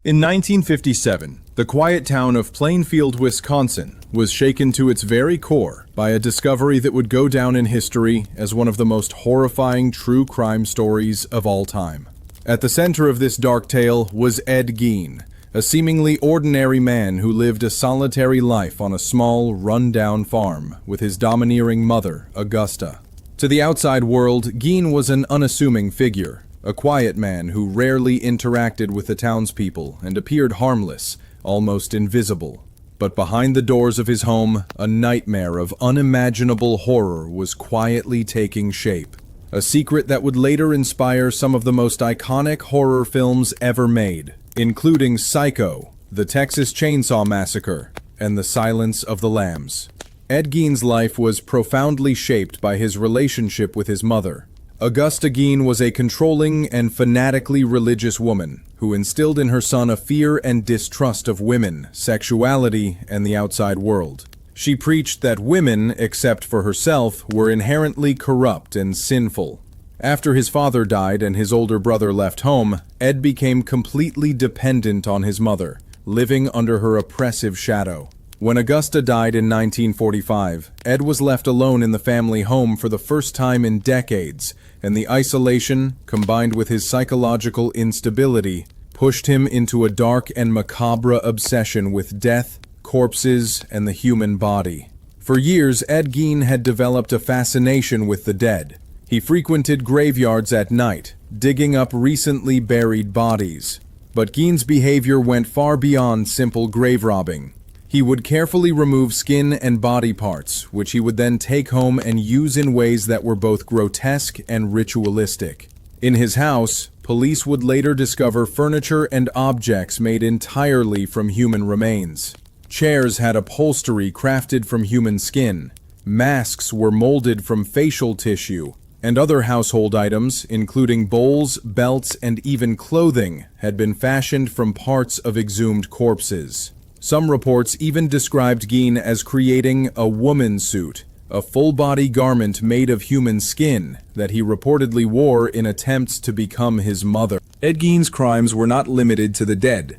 In 1957, the quiet town of Plainfield, Wisconsin, was shaken to its very core by a discovery that would go down in history as one of the most horrifying true crime stories of all time. At the center of this dark tale was Ed Gein, a seemingly ordinary man who lived a solitary life on a small, run-down farm with his domineering mother, Augusta. To the outside world, Gein was an unassuming figure, a quiet man who rarely interacted with the townspeople and appeared harmless, almost invisible. But behind the doors of his home, a nightmare of unimaginable horror was quietly taking shape. A secret that would later inspire some of the most iconic horror films ever made, including Psycho, the Texas Chainsaw Massacre, and The Silence of the Lambs. Ed Gein's life was profoundly shaped by his relationship with his mother. Augusta Gein was a controlling and fanatically religious woman who instilled in her son a fear and distrust of women, sexuality, and the outside world. She preached that women, except for herself, were inherently corrupt and sinful. After his father died and his older brother left home, Ed became completely dependent on his mother, living under her oppressive shadow. When Augusta died in 1945, Ed was left alone in the family home for the first time in decades, and the isolation, combined with his psychological instability, pushed him into a dark and macabre obsession with death, corpses, and the human body. For years, Ed Gein had developed a fascination with the dead. He frequented graveyards at night, digging up recently buried bodies. But Gein's behavior went far beyond simple grave robbing. He would carefully remove skin and body parts, which he would then take home and use in ways that were both grotesque and ritualistic. In his house, police would later discover furniture and objects made entirely from human remains. Chairs had upholstery crafted from human skin. Masks were molded from facial tissue, and other household items, including bowls, belts, and even clothing, had been fashioned from parts of exhumed corpses. Some reports even described Gein as creating a woman suit, a full-body garment made of human skin that he reportedly wore in attempts to become his mother. Ed Gein's crimes were not limited to the dead.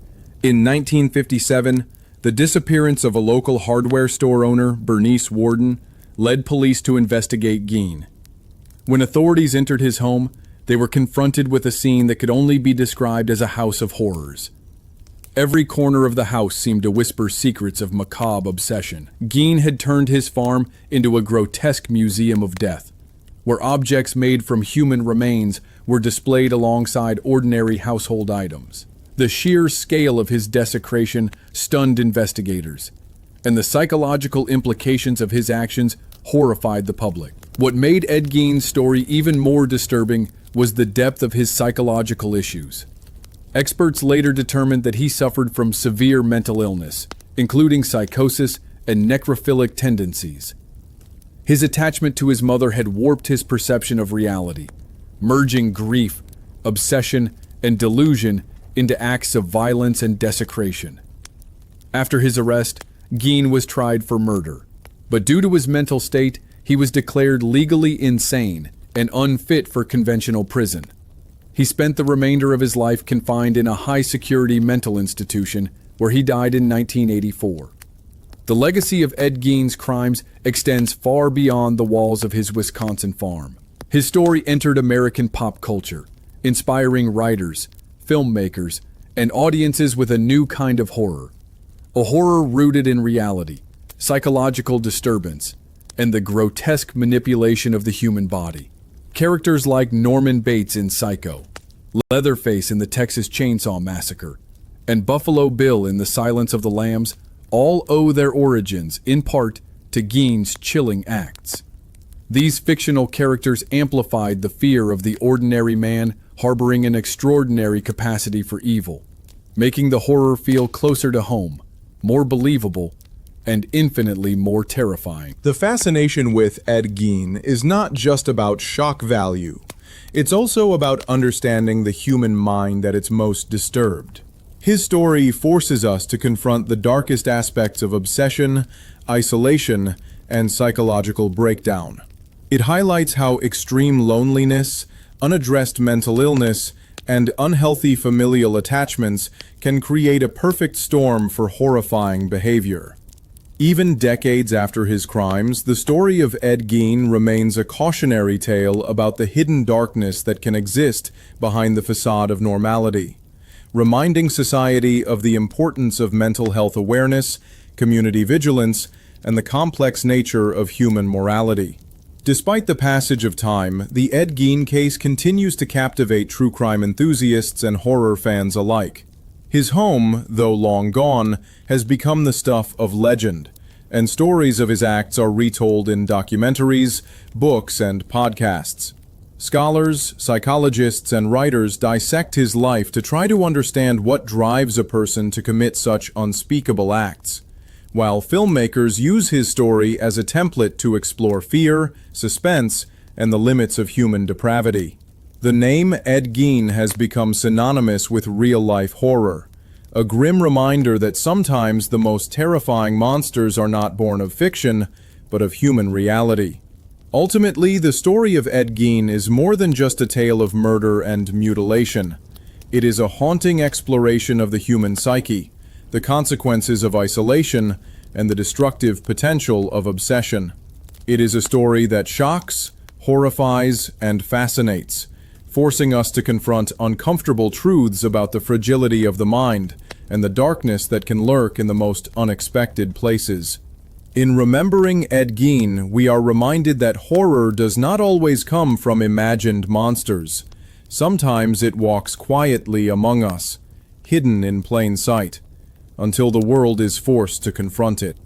In 1957, the disappearance of a local hardware store owner, Bernice Warden, led police to investigate Gein. When authorities entered his home, they were confronted with a scene that could only be described as a house of horrors. Every corner of the house seemed to whisper secrets of macabre obsession. Gein had turned his farm into a grotesque museum of death, where objects made from human remains were displayed alongside ordinary household items. The sheer scale of his desecration stunned investigators, and the psychological implications of his actions horrified the public. What made Ed Gein's story even more disturbing was the depth of his psychological issues. Experts later determined that he suffered from severe mental illness, including psychosis and necrophilic tendencies. His attachment to his mother had warped his perception of reality, merging grief, obsession, and delusion into acts of violence and desecration. After his arrest, Gein was tried for murder, but due to his mental state, he was declared legally insane and unfit for conventional prison. He spent the remainder of his life confined in a high-security mental institution where he died in 1984. The legacy of Ed Gein's crimes extends far beyond the walls of his Wisconsin farm. His story entered American pop culture, inspiring writers, filmmakers, and audiences with a new kind of horror. A horror rooted in reality, psychological disturbance, and the grotesque manipulation of the human body. Characters like Norman Bates in Psycho, Leatherface in the Texas Chainsaw Massacre, and Buffalo Bill in The Silence of the Lambs all owe their origins, in part, to Gein's chilling acts. These fictional characters amplified the fear of the ordinary man harboring an extraordinary capacity for evil, making the horror feel closer to home, more believable, and infinitely more terrifying. The fascination with Ed Gein is not just about shock value. It's also about understanding the human mind at its most disturbed. His story forces us to confront the darkest aspects of obsession, isolation, and psychological breakdown. It highlights how extreme loneliness, unaddressed mental illness, and unhealthy familial attachments can create a perfect storm for horrifying behavior. Even decades after his crimes, the story of Ed Gein remains a cautionary tale about the hidden darkness that can exist behind the facade of normality, reminding society of the importance of mental health awareness, community vigilance, and the complex nature of human morality. Despite the passage of time, the Ed Gein case continues to captivate true crime enthusiasts and horror fans alike. His home, though long gone, has become the stuff of legend, and stories of his acts are retold in documentaries, books, and podcasts. Scholars, psychologists, and writers dissect his life to try to understand what drives a person to commit such unspeakable acts, while filmmakers use his story as a template to explore fear, suspense, and the limits of human depravity. The name Ed Gein has become synonymous with real-life horror, a grim reminder that sometimes the most terrifying monsters are not born of fiction, but of human reality. Ultimately, the story of Ed Gein is more than just a tale of murder and mutilation. It is a haunting exploration of the human psyche, the consequences of isolation, and the destructive potential of obsession. It is a story that shocks, horrifies, and fascinates, forcing us to confront uncomfortable truths about the fragility of the mind and the darkness that can lurk in the most unexpected places. In remembering Ed Gein, we are reminded that horror does not always come from imagined monsters. Sometimes it walks quietly among us, hidden in plain sight, until the world is forced to confront it.